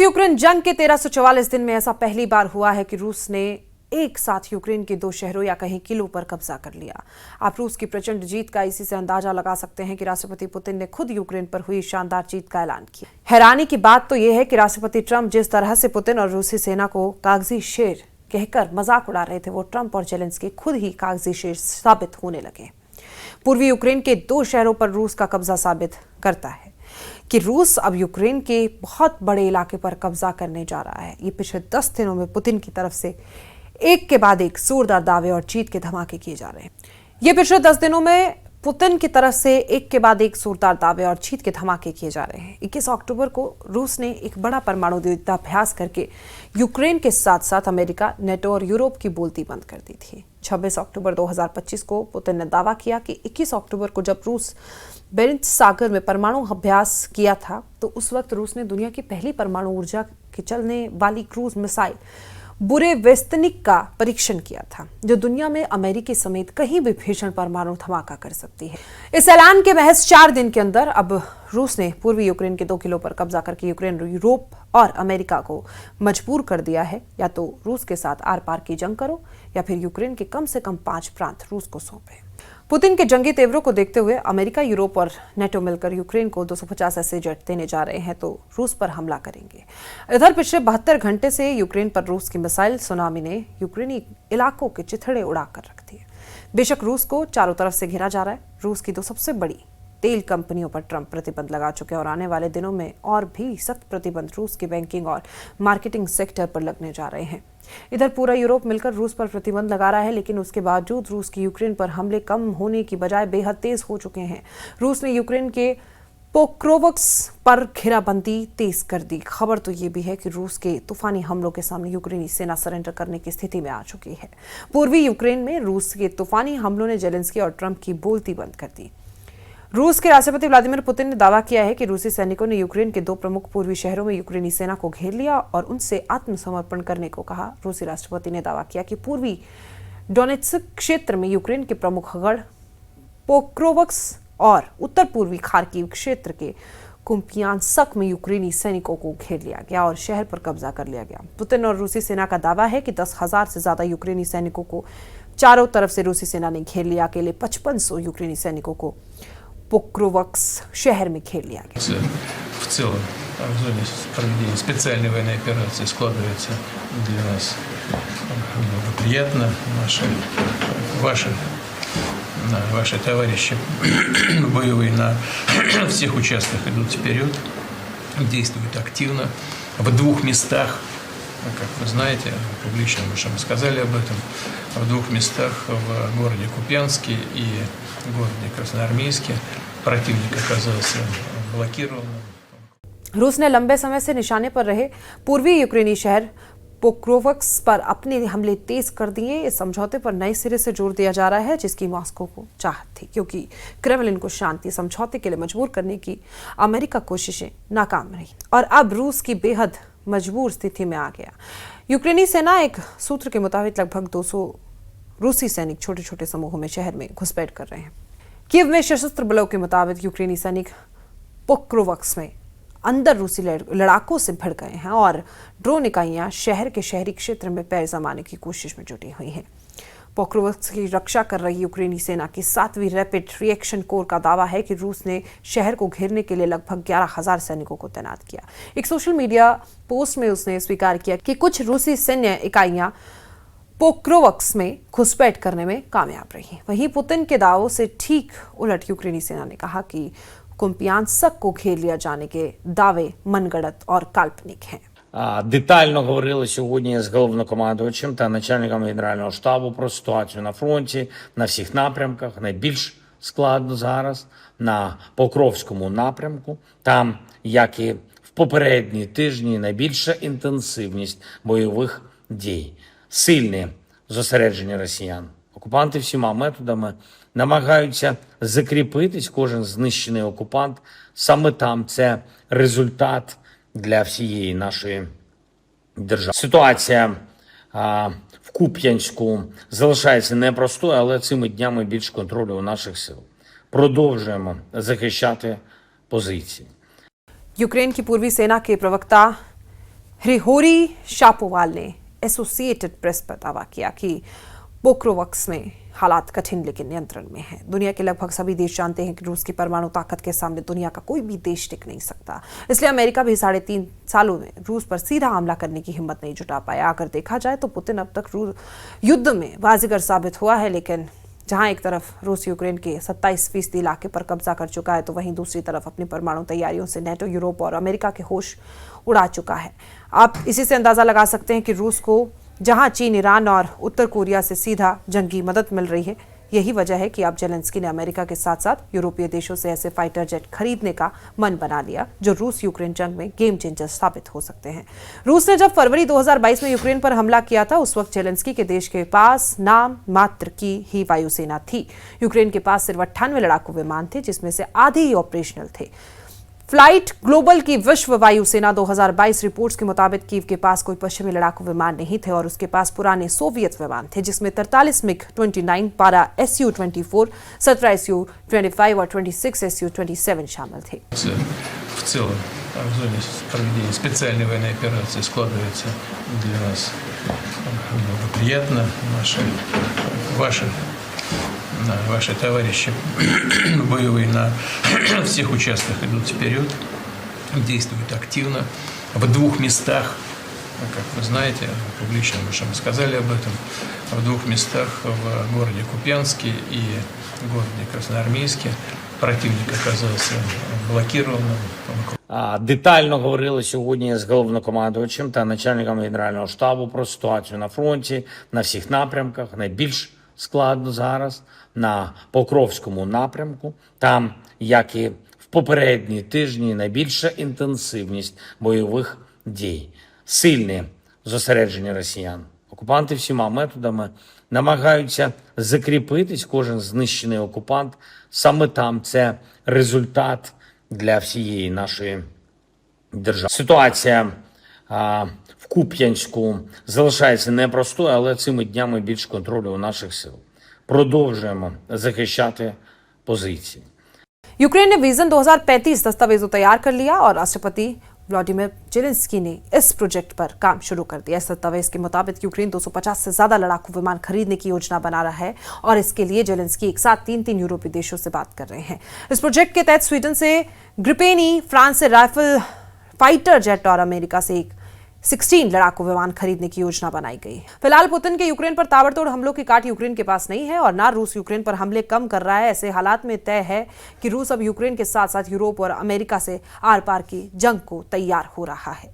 Ukraine जंग के 1344 दिन में ऐसा पहली बार हुआ है कि रूस ने एक साथ यूक्रेन के 2 शहरों या कहीं किलों पर कब्जा कर लिया। आप रूस की प्रचंड जीत का इसी से अंदाजा लगा सकते हैं कि राष्ट्रपति पुतिन ने खुद यूक्रेन पर हुई शानदार जीत का ऐलान किया। हैरानी की बात तो यह है कि राष्ट्रपति ट्रंप जिस तरह से पुतिन और रूसी सेना को कागजी शेर कहकर मजाक उड़ा रहे थे, वो ट्रंप और जेलेंस्की खुद ही कागजी शेर साबित होने लगे। पूर्वी यूक्रेन के 2 शहरों पर रूस का कब्जा साबित करता है कि रूस अब यूक्रेन के बहुत बड़े इलाके पर कब्जा करने जा रहा है। ये पिछले 10 दिनों में पुतिन की तरफ से एक के बाद एक जोरदार दावे और जीत के धमाके किए जा रहे हैं। ये पिछले 10 दिनों में पुतिन की तरफ से एक के बाद एक जोरदार दावे और जीत के धमाके किए जा रहे हैं। 21 अक्टूबर को रूस ने एक बड़ा परमाणु युद्धाभ्यास करके यूक्रेन के साथ साथ अमेरिका, नेटो और यूरोप की बोलती बंद कर दी थी। 26 अक्टूबर 2025 को पुतिन ने दावा किया कि 21 अक्टूबर को जब रूस बेरिंथ सागर में परमाणु अभ्यास किया था, तो उस वक्त रूस ने दुनिया की पहली परमाणु ऊर्जा के चलने वाली क्रूज मिसाइल बुरेवेस्तनिक का परीक्षण किया था, जो दुनिया में अमेरिकी समेत कहीं भी भीषण परमाणु धमाका कर सकती है। इस ऐलान के महज 4 दिन के अंदर अब रूस ने पूर्वी यूक्रेन के 2 किलों पर कब्जा करके यूक्रेन, यूरोप और अमेरिका को मजबूर कर दिया है, या तो रूस के साथ आर पार की जंग करो या फिर यूक्रेन के कम से कम 5 प्रांत रूस को सौंपे। पुतिन के जंगी तेवरों को देखते हुए अमेरिका, यूरोप और नेटो मिलकर यूक्रेन को 250 ऐसे जेट देने जा रहे हैं, तो रूस पर हमला करेंगे। इधर पिछले 72 घंटे से यूक्रेन पर रूस की मिसाइल सुनामी ने यूक्रेनी इलाकों के चिथड़े उड़ाकर रख दिए। बेशक रूस को चारों तरफ से घेरा जा रहा है। रूस की 2 सबसे बड़ी तेल कंपनियों पर ट्रंप प्रतिबंध लगा चुके हैं और आने वाले दिनों में और भी सख्त प्रतिबंध रूस की बैंकिंग और मार्केटिंग सेक्टर पर लगने जा रहे हैं। इधर पूरा यूरोप मिलकर रूस पर प्रतिबंध लगा रहा है, लेकिन उसके बावजूद रूस की यूक्रेन पर हमले कम होने की बजाय बेहद तेज हो चुके हैं। रूस ने यूक्रेन के पोक्रोवक्स पर घेराबंदी तेज कर दी। खबर तो ये भी है कि रूस के तूफानी हमलों के सामने यूक्रेनी सेना सरेंडर करने की स्थिति में आ चुकी है। पूर्वी यूक्रेन में रूस के तूफानी हमलों ने जेलेंस्की और ट्रंप की बोलती बंद कर दी। रूस के राष्ट्रपति व्लादिमीर पुतिन ने दावा किया है कि रूसी सैनिकों ने यूक्रेन के 2 प्रमुख पूर्वी शहरों में यूक्रेनी सेना को घेर लिया और उनसे आत्मसमर्पण करने को कहा। रूसी राष्ट्रपति ने दावा किया कि पूर्वी डोनेत्स्क क्षेत्र में यूक्रेन के प्रमुख गढ़ पोक्रोवक्स और उत्तर पूर्वी खार्किव क्षेत्र के कुपियांस्क में यूक्रेनी सैनिकों को घेर लिया गया और शहर पर कब्जा कर लिया गया। पुतिन और रूसी सेना का दावा है कि 10,000 से ज्यादा यूक्रेनी सैनिकों को चारों तरफ से रूसी सेना ने घेर लिया। अकेले 5500 यूक्रेनी सैनिकों को पोक्रोवक्स शहर में घेर लिया गया। В целом, в зоне проведения специальной военной операции складывается для нас благоприятно. Ваши товарищи боевые на всех участках идут вперед, действуют активно. В 2 местах, как вы знаете, публично мы уже сказали об этом, в 2 местах, в городе Купянске и городе Красноармейске, противник оказался блокированным. रूस ने लंबे समय से निशाने पर रहे पूर्वी यूक्रेनी शहर पोक्रोवक्स पर अपने हमले तेज कर दिए। इस समझौते पर नए सिरे से जोर दिया जा रहा है, जिसकी मॉस्को को चाहत थी, क्योंकि क्रेमलिन को शांति समझौते के लिए मजबूर करने की अमेरिका कोशिशें नाकाम रही और अब रूस की बेहद मजबूर स्थिति में आ गया। यूक्रेनी सेना एक सूत्र के मुताबिक लगभग 200 रूसी सैनिक छोटे छोटे समूहों में शहर में घुसपैठ कर रहे हैं। कीव में सशस्त्र बलों के मुताबिक यूक्रेनी सैनिक पोक्रोवक्स में अंदर रूसी लड़ाकों से भिड़ गए हैं और ड्रोन इकाइयां शहर के शहरी क्षेत्र में पैर जमाने की कोशिश में जुटी हुई हैं। पोक्रोवक्स की रक्षा कर रही यूक्रेनी सेना की 7वीं रैपिड रिएक्शन कोर का दावा है कि रूस ने शहर को घेरने के लिए लगभग 11,000 सैनिकों को तैनात किया। एक सोशल मीडिया पोस्ट में उसने स्वीकार किया कि कुछ रूसी सैन्य इकाइयां पोक्रोवक्स में घुसपैठ करने में कामयाब रही। वहीं पुतिन के दावों से ठीक उलट यूक्रेनी सेना ने कहा कि कुपियांस्क को घेर लिया जाने के दावे मनगढ़ंत और काल्पनिक हैं। Детально говорили сьогодні з головнокомандувачем та начальником Генерального штабу про ситуацію на фронті, на всіх напрямках. Найбільш складно зараз на Покровському напрямку. Там, як і в попередні тижні, найбільша інтенсивність бойових дій. Сильне зосередження росіян. Окупанти всіма методами намагаються закріпитись. Кожен знищений окупант саме там – це результат для всієї нашої держави. Ситуація в Куп'янську залишається непростою, але цими днями більш контролю у наших сил. Продовжуємо захищати позиції. यूक्रेन की पूर्वी सेना के प्रवक्ता हृहोरी शापोवाल ने एसोसिएटेड प्रेस पर दावा किया कि पोक्रोवक्स में हालात कठिन लेकिन नियंत्रण में है। दुनिया के लगभग सभी देश जानते हैं कि रूस की परमाणु ताकत के सामने दुनिया का कोई भी देश टिक नहीं सकता। इसलिए अमेरिका भी 3.5 सालों में रूस पर सीधा हमला करने की हिम्मत नहीं जुटा पाया। अगर देखा जाए तो पुतिन अब तक युद्ध में बाजीगर साबित हुआ है, लेकिन जहां एक तरफ रूस यूक्रेन के 27% इलाके पर कब्जा कर चुका है, तो वहीं दूसरी तरफ अपनी परमाणु तैयारियों से नेटो, यूरोप और अमेरिका के होश उड़ा चुका है। आप इसी से अंदाजा लगा सकते हैं कि रूस को जहां चीन, ईरान और उत्तर कोरिया से सीधा जंगी मदद मिल रही है, यही वजह है कि अब जेलेंस्की ने अमेरिका के साथ साथ यूरोपीय देशों से ऐसे फाइटर जेट खरीदने का मन बना लिया जो रूस यूक्रेन जंग में गेम चेंजर साबित हो सकते हैं। रूस ने जब फरवरी 2022 में यूक्रेन पर हमला किया था, उस वक्त जेलेंस्की के देश के पास नाम मात्र की ही वायुसेना थी। यूक्रेन के पास सिर्फ 98 लड़ाकू विमान थे, जिसमें से आधे ही ऑपरेशनल थे। फ्लाइट ग्लोबल की विश्व वायुसेना 2022 रिपोर्ट्स के मुताबिक कीव के पास कोई पश्चिमी लड़ाकू विमान नहीं थे और उसके पास पुराने सोवियत विमान थे, जिसमें 43 MiG-29, 12 Su-24, 17 Su-25 और 26 Su-27 शामिल थे। В целом, в зоне проведения специальной военной операции складывается для нас благоприятно. Ваши товарищи боевые на всех участках идут вперед, действуют активно. В 2 местах, как вы знаете, публично мы уже рассказали об этом, в 2 местах, в городе Купянске и городе Красноармейске, противник оказался блокированным. Детально говорили сьогодні з головнокомандувачем та начальником Генерального штабу про ситуацію на фронті, на всіх напрямках. Найбільш складно зараз на Покровському напрямку. Там, як і в попередні тижні, найбільша інтенсивність бойових дій. Сильне зосередження росіян. Окупанти всіма методами намагаються закріпитись. Кожен знищений окупант саме там – це результат для всієї нашої держави. Ситуація в Куп'янську залишається непростою, але цими днями більш контролю у наших сил. Продовжуємо захищати позиції. यूक्रेन ने विजन 2035 दस्तावेज तैयार कर लिया और राष्ट्रपति व्लादिमीर जेलेंस्की ने इस प्रोजेक्ट पर काम शुरू कर दिया। इस दस्तावेज के मुताबिक यूक्रेन 250 से ज्यादा लड़ाकू विमान खरीदने की योजना बना रहा है और इसके लिए जेलेंस्की एक साथ 3 यूरोपीय देशों से बात कर रहे हैं। इस प्रोजेक्ट के तहत स्वीडन से ग्रिपेनी, फ्रांस से राइफल फाइटर जेट और अमेरिका से 16 लड़ाकू विमान खरीदने की योजना बनाई गई। फिलहाल पुतिन के यूक्रेन पर ताबड़तोड़ हमलों की काट यूक्रेन के पास नहीं है और ना रूस यूक्रेन पर हमले कम कर रहा है। ऐसे हालात में तय है कि रूस अब यूक्रेन के साथ साथ यूरोप और अमेरिका से आर पार की जंग को तैयार हो रहा है।